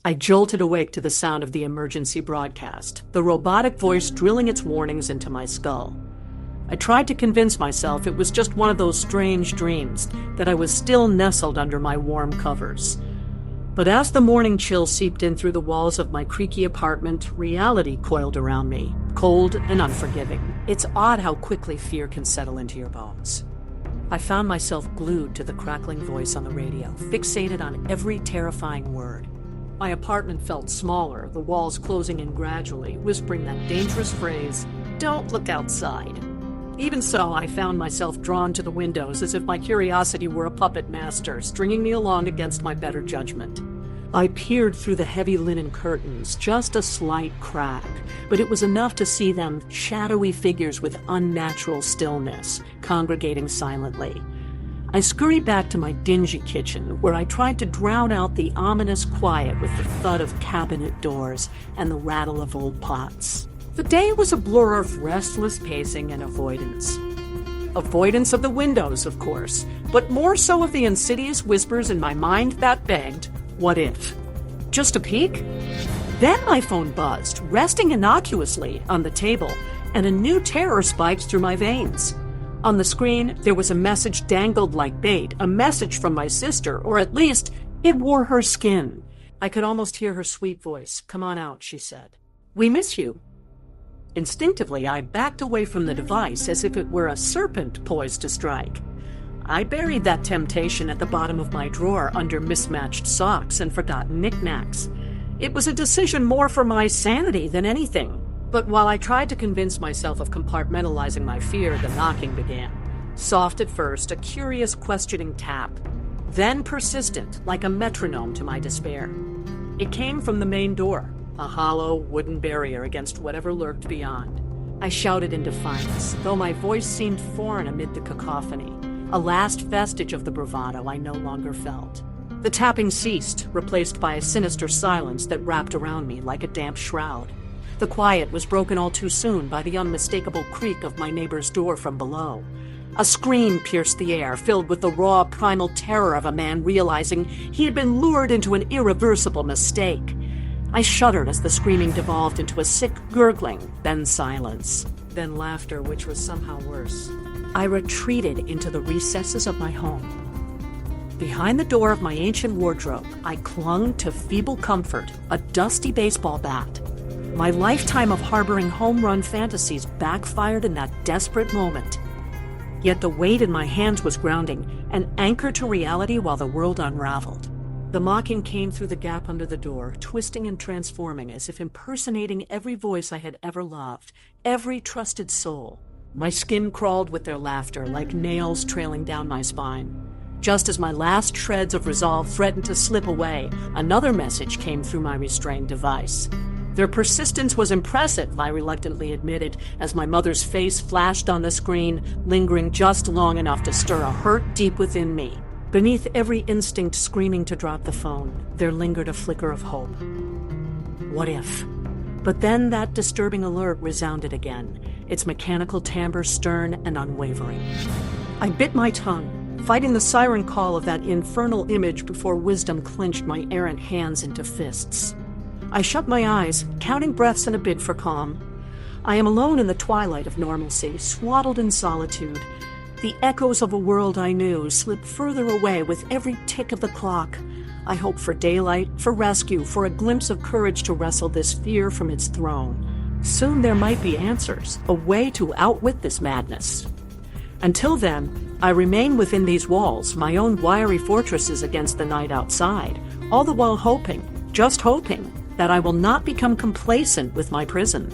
I jolted awake to the sound of the emergency broadcast, the robotic voice drilling its warnings into my skull. I tried to convince myself it was just one of those strange dreams, that I was still nestled under my warm covers. But as the morning chill seeped in through the walls of my creaky apartment, reality coiled around me, cold and unforgiving. It's odd how quickly fear can settle into your bones. I found myself glued to the crackling voice on the radio, fixated on every terrifying word. My apartment felt smaller, the walls closing in gradually, whispering that dangerous phrase, "Don't look outside." Even so, I found myself drawn to the windows as if my curiosity were a puppet master, stringing me along against my better judgment. I peered through the heavy linen curtains, just a slight crack, but it was enough to see them, shadowy figures with unnatural stillness, congregating silently. I scurried back to my dingy kitchen, where I tried to drown out the ominous quiet with the thud of cabinet doors and the rattle of old pots. The day was a blur of restless pacing and avoidance. Avoidance of the windows, of course, but more so of the insidious whispers in my mind that begged, what if? Just a peek? Then my phone buzzed, resting innocuously on the table, and a new terror spiked through my veins. On the screen, there was a message dangled like bait, a message from my sister, or at least, it wore her skin. I could almost hear her sweet voice. "Come on out," she said. "We miss you." Instinctively, I backed away from the device as if it were a serpent poised to strike. I buried that temptation at the bottom of my drawer under mismatched socks and forgotten knickknacks. It was a decision more for my sanity than anything. But while I tried to convince myself of compartmentalizing my fear, the knocking began. Soft at first, a curious questioning tap. Then persistent, like a metronome to my despair. It came from the main door, a hollow wooden barrier against whatever lurked beyond. I shouted in defiance, though my voice seemed foreign amid the cacophony, a last vestige of the bravado I no longer felt. The tapping ceased, replaced by a sinister silence that wrapped around me like a damp shroud. The quiet was broken all too soon by the unmistakable creak of my neighbor's door from below. A scream pierced the air, filled with the raw, primal terror of a man realizing he had been lured into an irreversible mistake. I shuddered as the screaming devolved into a sick gurgling, then silence, then laughter, which was somehow worse. I retreated into the recesses of my home. Behind the door of my ancient wardrobe, I clung to feeble comfort, a dusty baseball bat. My lifetime of harboring home-run fantasies backfired in that desperate moment. Yet the weight in my hands was grounding, an anchor to reality while the world unraveled. The mocking came through the gap under the door, twisting and transforming as if impersonating every voice I had ever loved, every trusted soul. My skin crawled with their laughter, like nails trailing down my spine. Just as my last shreds of resolve threatened to slip away, another message came through my restrained device. Their persistence was impressive, I reluctantly admitted, as my mother's face flashed on the screen, lingering just long enough to stir a hurt deep within me. Beneath every instinct screaming to drop the phone, there lingered a flicker of hope. What if? But then that disturbing alert resounded again, its mechanical timbre stern and unwavering. I bit my tongue, fighting the siren call of that infernal image before wisdom clenched my errant hands into fists. I shut my eyes, counting breaths in a bid for calm. I am alone in the twilight of normalcy, swaddled in solitude. The echoes of a world I knew slip further away with every tick of the clock. I hope for daylight, for rescue, for a glimpse of courage to wrestle this fear from its throne. Soon there might be answers, a way to outwit this madness. Until then, I remain within these walls, my own wiry fortresses against the night outside, all the while hoping, just hoping, that I will not become complacent with my prison.